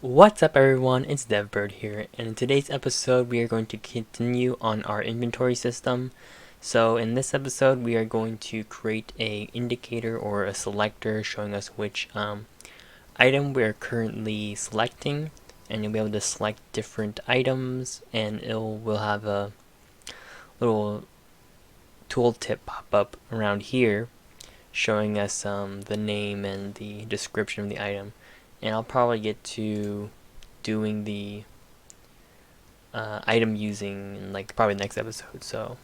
What's up everyone, it's DevBird here, and in today's episode we are going to continue on our inventory system. So in this episode we are going to create a indicator or a selector showing us which item we are currently selecting, and you'll be able to select different items, and we'll have a little tooltip pop up around here showing us the name and the description of the item. And I'll probably get to doing the item using in probably the next episode. So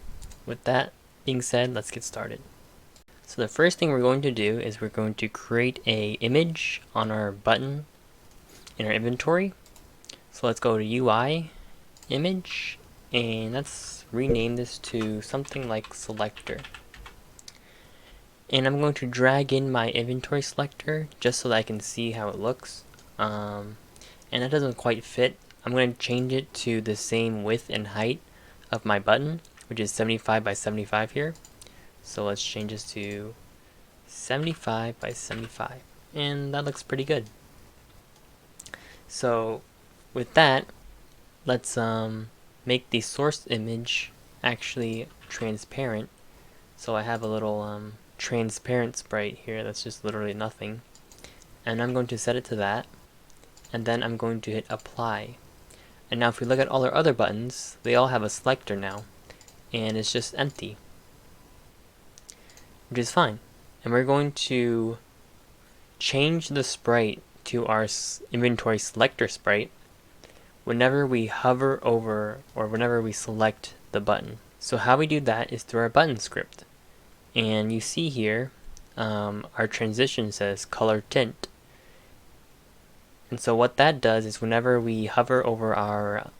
with that being said, let's get started. So the first thing we're going to do is we're going to create a image on our button in our inventory. So let's go to UI, image, and let's rename this to something like Selector. And I'm going to drag in my inventory selector just so that I can see how it looks. And that doesn't quite fit. I'm going to change it to the same width and height of my button, which is 75 by 75 here. So let's change this to 75 by 75. And that looks pretty good. So with that, let's make the source image actually transparent. So I have a little transparent sprite here that's just literally nothing, and I'm going to set it to that, and then I'm going to hit apply. And now if we look at all our other buttons, they all have a selector now, and it's just empty, which is fine. And we're going to change the sprite to our inventory selector sprite whenever we hover over or whenever we select the button. So how we do that is through our button script. And you see here, our transition says color tint. And so what that does is whenever we hover over our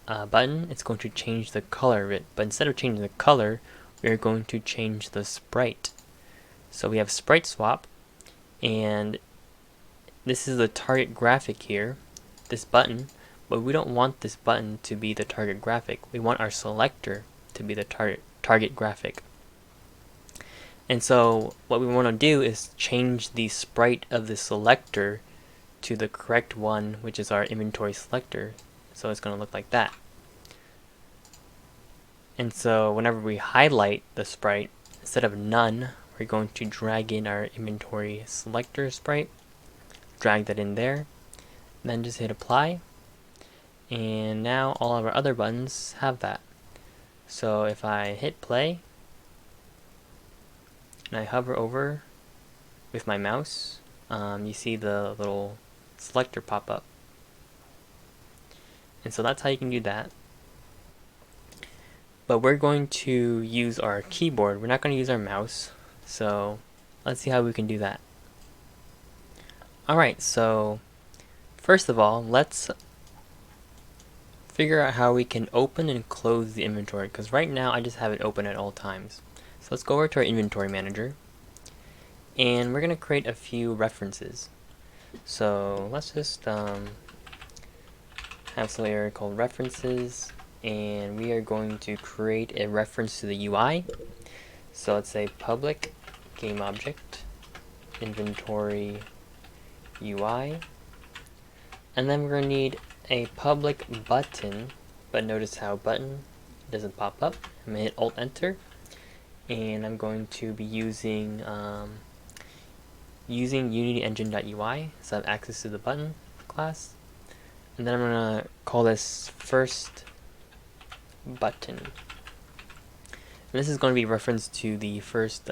button, it's going to change the color of it. But instead of changing the color, we are going to change the sprite. So we have sprite swap, and this is the target graphic here, this button, but we don't want this button to be the target graphic. We want our selector to be the target graphic. And so what we want to do is change the sprite of the selector to the correct one, which is our inventory selector. So it's going to look like that. And so whenever we highlight the sprite, instead of none, we're going to drag in our inventory selector sprite, drag that in there, then just hit apply. And now all of our other buttons have that. So if I hit play, and I hover over with my mouse, you see the little selector pop up. And so that's how you can do that. But we're going to use our keyboard. We're not going to use our mouse. So let's see how we can do that. Alright, so first of all, let's figure out how we can open and close the inventory, because right now I just have it open at all times. So let's go over to our inventory manager, and we're going to create a few references. So let's just have some area called references, and we are going to create a reference to the UI. So let's say public game object inventory UI, and then we're going to need a public button, but notice how button doesn't pop up. I'm going to hit Alt Enter, and I'm going to be using Unity Engine.ui, so I have access to the button class. And then I'm going to call this first button. And this is going to be reference to the first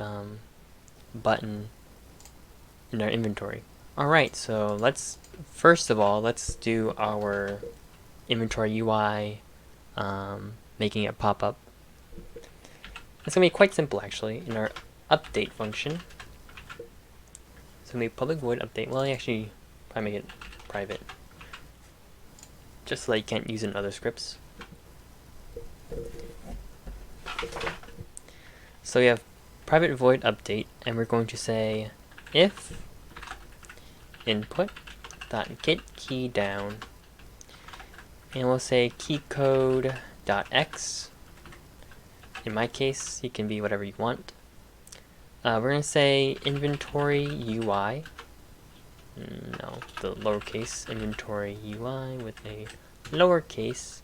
button in our inventory. Alright, so first of all, let's do our inventory UI, making it pop up. It's going to be quite simple actually. In our update function, it's going to be public void update. Well, actually, probably make it private, just so that you can't use it in other scripts. So we have private void update, and we're going to say if input.get key down, and we'll say keycode.x. In my case, you can be whatever you want. We're going to say inventory UI, no, the lowercase inventory UI with a lowercase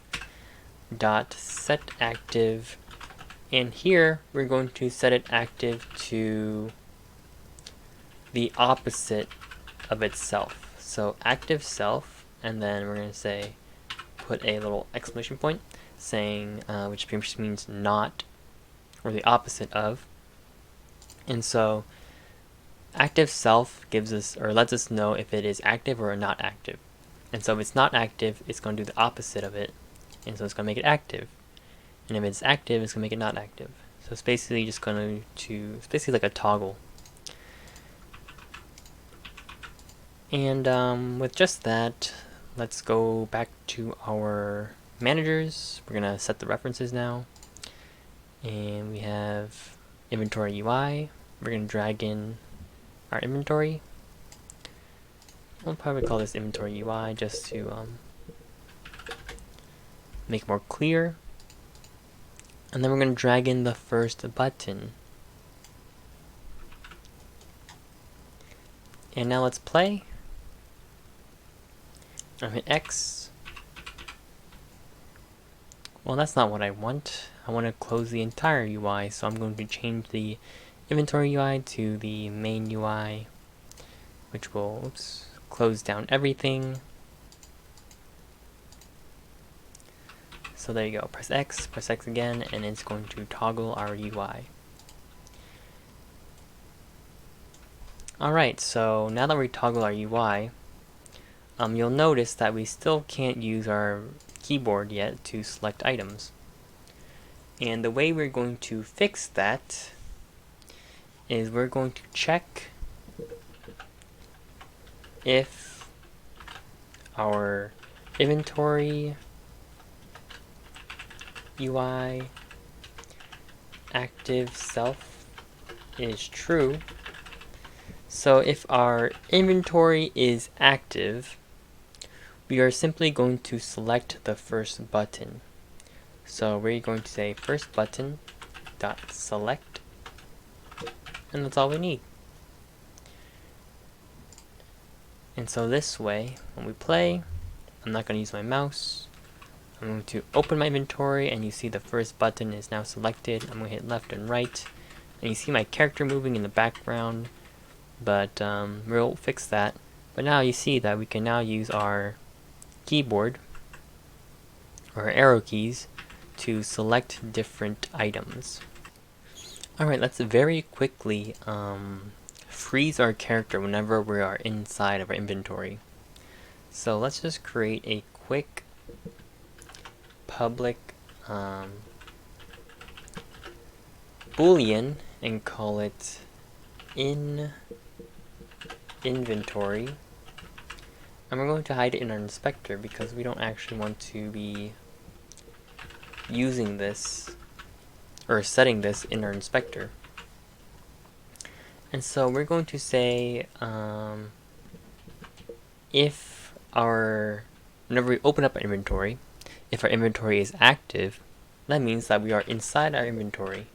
dot set active, and here we're going to set it active to the opposite of itself. So active self, and then we're going to say put a little exclamation point saying which pretty much means not, or the opposite of. And so active self gives us, or lets us know if it is active or not active. And so if it's not active, it's going to do the opposite of it, and so it's going to make it active. And if it's active, it's going to make it not active. So it's basically just going to, it's basically like a toggle. And with just that, let's go back to our managers. We're going to set the references now. And we have inventory UI. We're going to drag in our inventory. I'll probably call this inventory UI just to make it more clear. And then we're going to drag in the first button. And now let's play. I'll hit X. Well, that's not what I want. I want to close the entire UI, so I'm going to change the inventory UI to the main UI, which will close down everything. So there you go. Press X again, and it's going to toggle our UI. Alright, so now that we toggle our UI, you'll notice that we still can't use our keyboard yet to select items. And the way we're going to fix that is we're going to check if our inventory UI active self is true. So if our inventory is active, we are simply going to select the first button. So we're going to say first button dot select, and that's all we need. And so this way, when we play, I'm not going to use my mouse. I'm going to open my inventory, and you see the first button is now selected. I'm going to hit left and right, and you see my character moving in the background, but we'll fix that. But now you see that we can now use our keyboard, or arrow keys, to select different items. Alright, let's very quickly freeze our character whenever we are inside of our inventory. So let's just create a quick public boolean and call it in inventory. And we're going to hide it in our inspector because we don't actually want to be using this or setting this in our inspector. And so we're going to say if whenever we open up our inventory, if our inventory is active, that means that we are inside our inventory.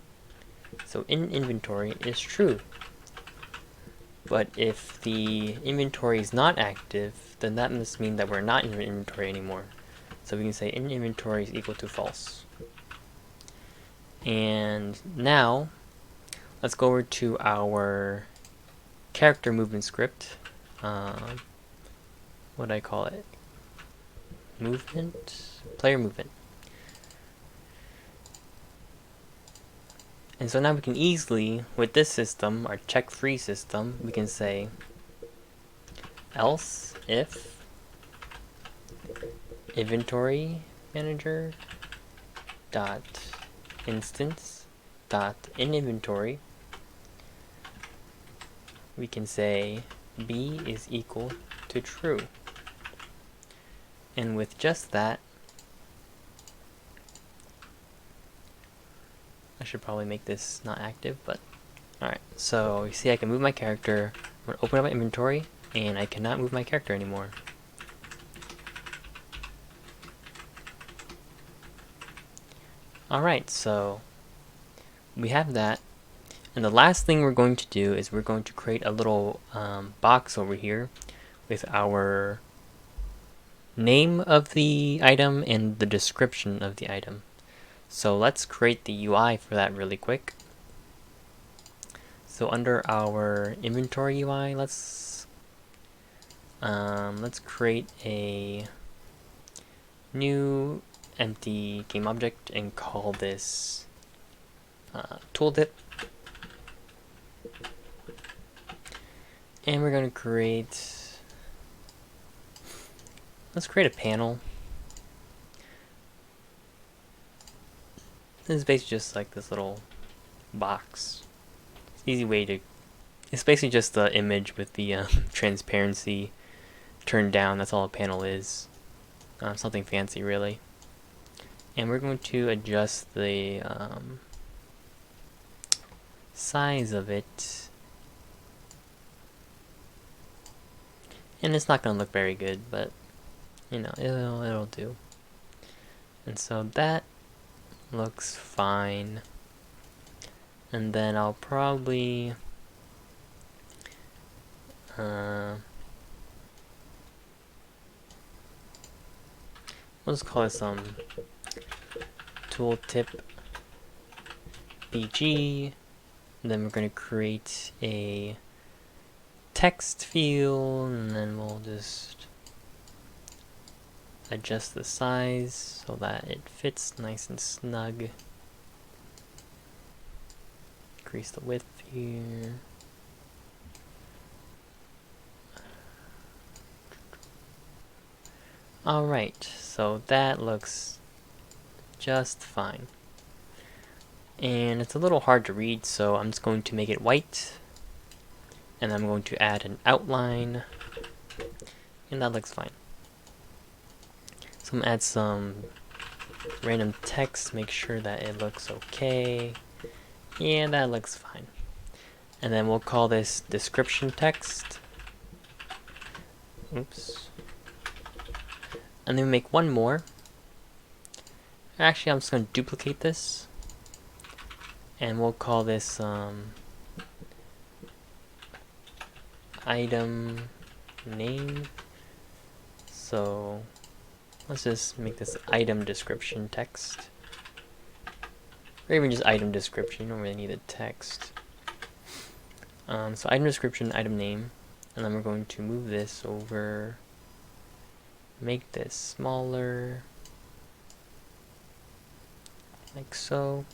So in inventory is true. But if the inventory is not active, then that must mean that we're not in inventory anymore. So we can say in inventory is equal to false. And now, let's go over to our character movement script. What do I call it? Player movement. And so now we can easily, with this system, our check free system, we can say else if inventory manager dot instance dot in inventory, we can say b is equal to true. And with just that, I should probably make this not active, but alright. So you see I can move my character, I'm going to open up my inventory, and I cannot move my character anymore. Alright, so we have that. And the last thing we're going to do is we're going to create a little box over here with our name of the item and the description of the item. So let's create the UI for that really quick. So under our inventory UI, let's create a new empty game object and call this tooltip. And we're going to create, let's create a panel. This is basically just like this little box. Easy way to, it's basically just the image with the transparency turned down. That's all a panel is. Something fancy really. And we're going to adjust the size of it. And it's not going to look very good, but you know, it'll do. And so that looks fine. And then I'll probably we'll just call this tooltip BG. And then we're going to create a text field, and then we'll just adjust the size so that it fits nice and snug. Increase the width here. Alright, so that looks just fine. And it's a little hard to read, so I'm just going to make it white. And I'm going to add an outline. And that looks fine. So I'm going to add some random text, make sure that it looks okay. Yeah, that looks fine. And then we'll call this description text. Oops. And then we make one more. Actually, I'm just going to duplicate this. And we'll call this item name. So let's just make this item description text. Or even just item description, you don't really need a text. So item description, item name. And then we're going to move this over. Make this smaller. Like so.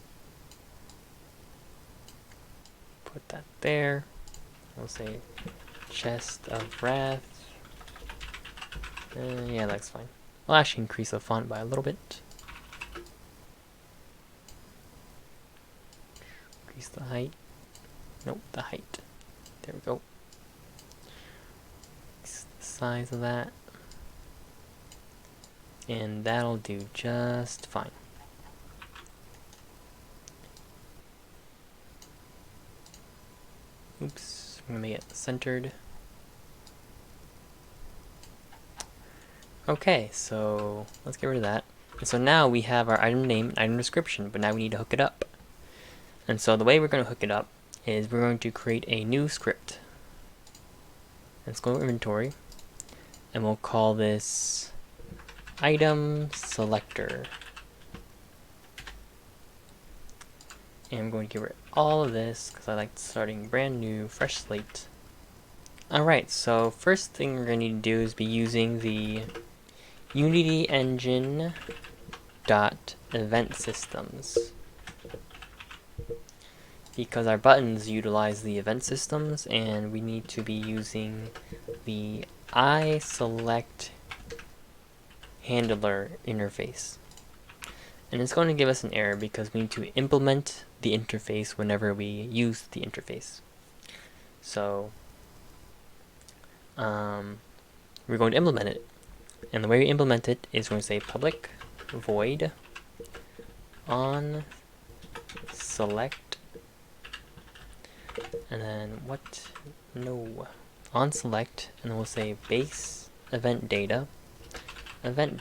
Put that there. We'll say chest of wrath. Yeah, that's fine. I'll actually increase the font by a little bit. Increase the height. Nope, the height. There we go. Increase the size of that. And that'll do just fine. Oops, I'm gonna make it centered. Okay, so let's get rid of that. And so now we have our item name and item description, but now we need to hook it up. And so the way we're going to hook it up is we're going to create a new script. Let's go to inventory, and we'll call this item selector. And I'm going to get rid of all of this because I like starting brand new, fresh slate. Alright, so first thing we're going to need to do is be using the Unity engine .event systems, because our buttons utilize the event systems, and we need to be using the iSelect handler interface. And it's going to give us an error because we need to implement the interface whenever we use the interface. So we're going to implement it. And the way we implement it is we're going to say public void on select, and then on select, and then we'll say base event data, and then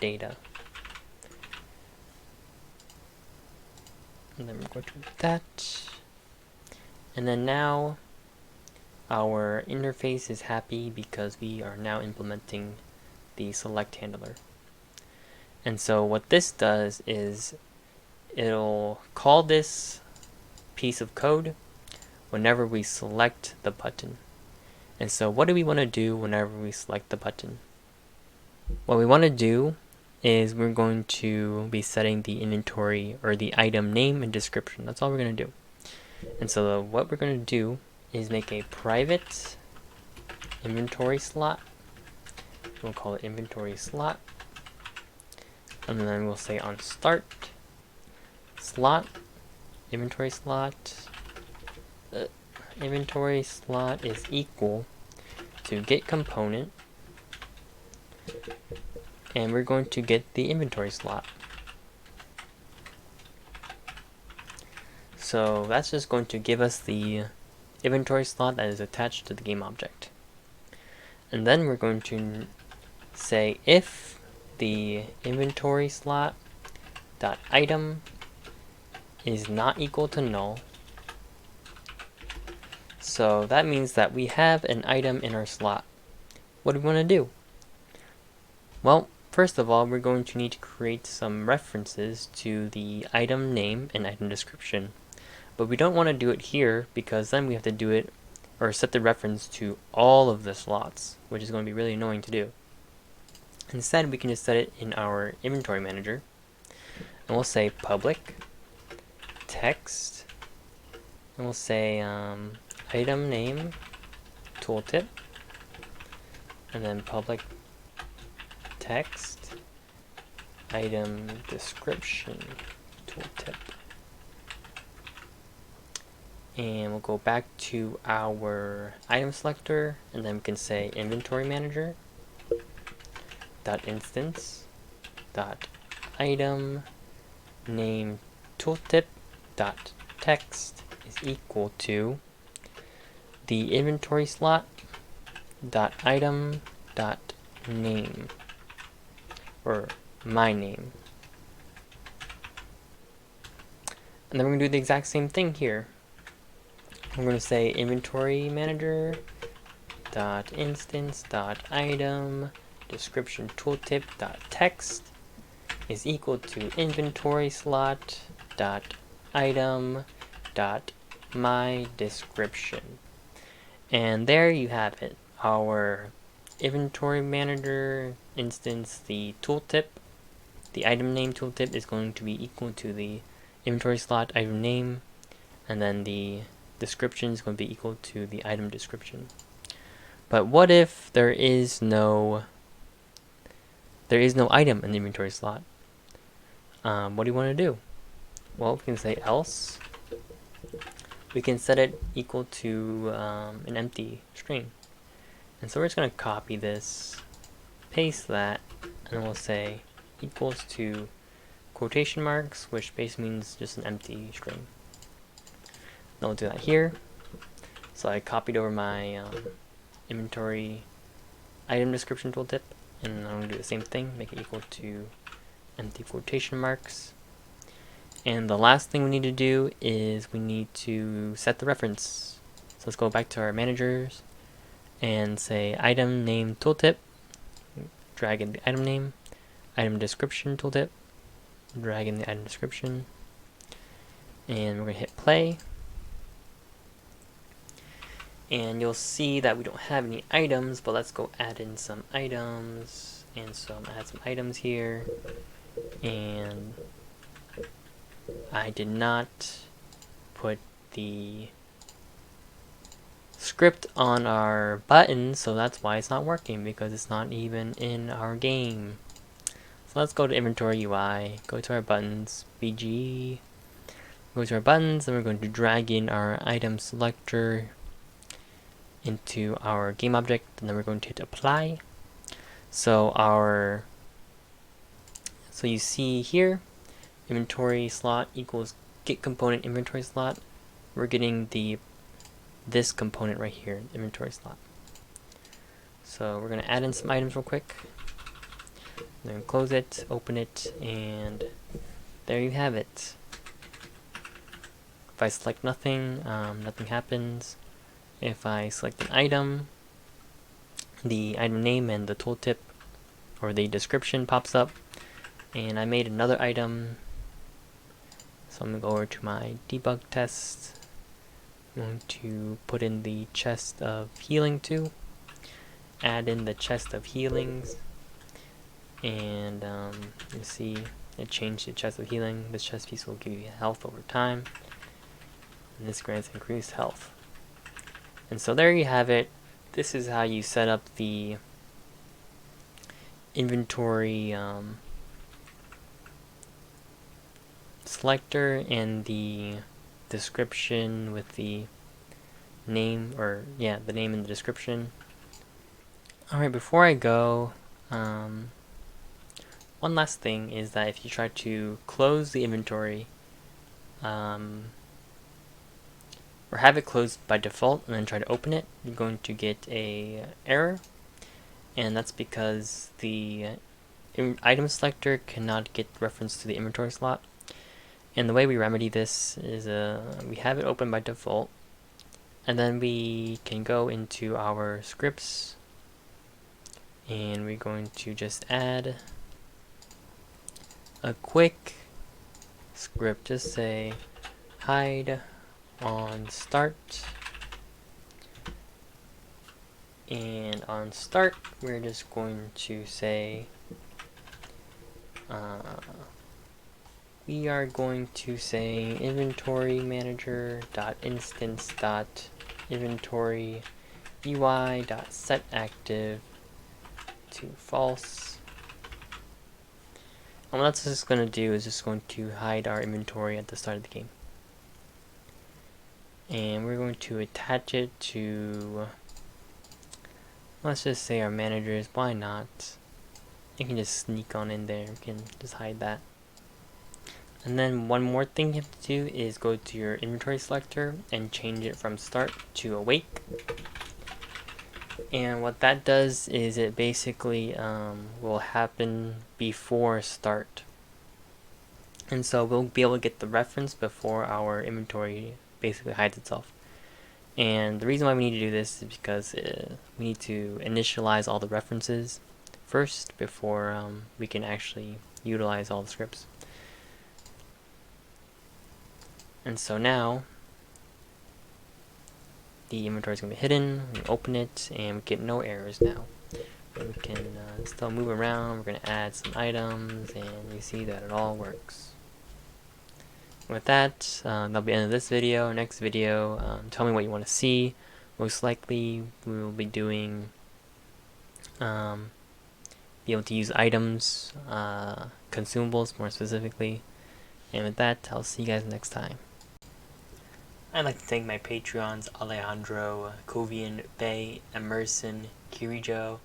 we're going to do that. And then now our interface is happy because we are now implementing the select handler. And so what this does is it'll call this piece of code whenever we select the button. And so what do we want to do whenever we select the button? What we want to do is we're going to be setting the inventory or the item name and description. That's all we're going to do. And so what we're going to do is make a private inventory slot. We'll call it inventory slot. And then we'll say on start slot, inventory slot is equal to get component, and we're going to get the inventory slot. So that's just going to give us the inventory slot that is attached to the game object. And then we're going to say if the inventory slot dot item is not equal to null. So that means that we have an item in our slot. What do we want to do? Well, first of all, we're going to need to create some references to the item name and item description. But we don't want to do it here because then we have to do it or set the reference to all of the slots, which is going to be really annoying to do. Instead, we can just set it in our inventory manager, and we'll say public text, and we'll say item name tooltip, and then public text item description tooltip. And we'll go back to our item selector, and then we can say inventory manager dot instance dot item name tooltip dot text is equal to the inventory slot dot item dot name, or my name. And then we're going to do the exact same thing here. We're going to say inventory manager dot instance dot item description tooltip dot text is equal to inventory slot dot item dot my description. And there you have it. Our inventory manager instance, the tooltip, the item name tooltip is going to be equal to the inventory slot item name, and then the description is going to be equal to the item description. But what if there is no item in the inventory slot? What do you want to do? Well, we can say else. We can set it equal to an empty string. And so we're just going to copy this, paste that, and then we'll say equals to quotation marks, which basically means just an empty string. Then we'll do that here. So I copied over my inventory item description tooltip, and I'm going to do the same thing, make it equal to empty quotation marks. And the last thing we need to do is we need to set the reference. So let's go back to our managers and say item name tooltip, drag in the item name, item description tooltip, drag in the item description, and we're going to hit play. And you'll see that we don't have any items, but let's go add in some items. And so I'm going to add some items here. And I did not put the script on our button, so that's why it's not working, because it's not even in our game. So let's go to inventory UI, go to our buttons, BG, go to our buttons, and we're going to drag in our item selector into our game object, and then we're going to hit apply. So you see here, inventory slot equals get component inventory slot. We're getting this component right here, inventory slot. So we're going to add in some items real quick, then close it, open it, and there you have it. If I select nothing, nothing happens. if I select an item, the item name and the tooltip or the description pops up, and I made another item. So I'm going to go over to my debug test. I'm going to put in the chest of healing 2, add in the chest of healings, and you see it changed the chest of healing. This chest piece will give you health over time, and this grants increased health. And so there you have it. This is how you set up the inventory selector and the description with the name, or yeah, the name and the description. Alright, before I go, one last thing is that if you try to close the inventory, or have it closed by default and then try to open it, you're going to get a error, and that's because the item selector cannot get reference to the inventory slot. And the way we remedy this is we have it open by default, and then we can go into our scripts, and we're going to just add a quick script. Just say hide on start, and on start we're just going to say we are going to say inventory manager dot instance dot inventory UI dot set active to false. And what that's just going to do is just going to hide our inventory at the start of the game. And we're going to attach it to, let's just say, our managers. Why not? You can just sneak on in there. We can just hide that. And then one more thing you have to do is go to your inventory selector and change it from start to awake. And what that does is it basically will happen before start. And so we'll be able to get the reference before our inventory basically hides itself. And the reason why we need to do this is because we need to initialize all the references first before we can actually utilize all the scripts. And so now the inventory is going to be hidden. We open it and we get no errors now. We can still move around. We're going to add some items, and you see that it all works. With that, that'll be the end of this video. Next video, tell me what you want to see. Most likely we will be doing be able to use items, consumables more specifically. And with that, I'll see you guys next time. I'd like to thank my Patreons Alejandro, Kovian, Bay, Emerson, Kirijo,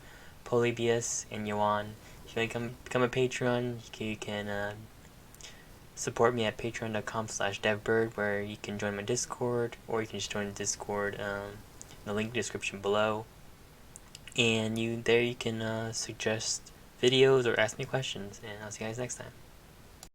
Polybius, and Yoan. If you want to become a Patreon, you can support me at patreon.com/devbird, where you can join my Discord, or you can just join the Discord in the link description below. And there you can suggest videos or ask me questions, and I'll see you guys next time.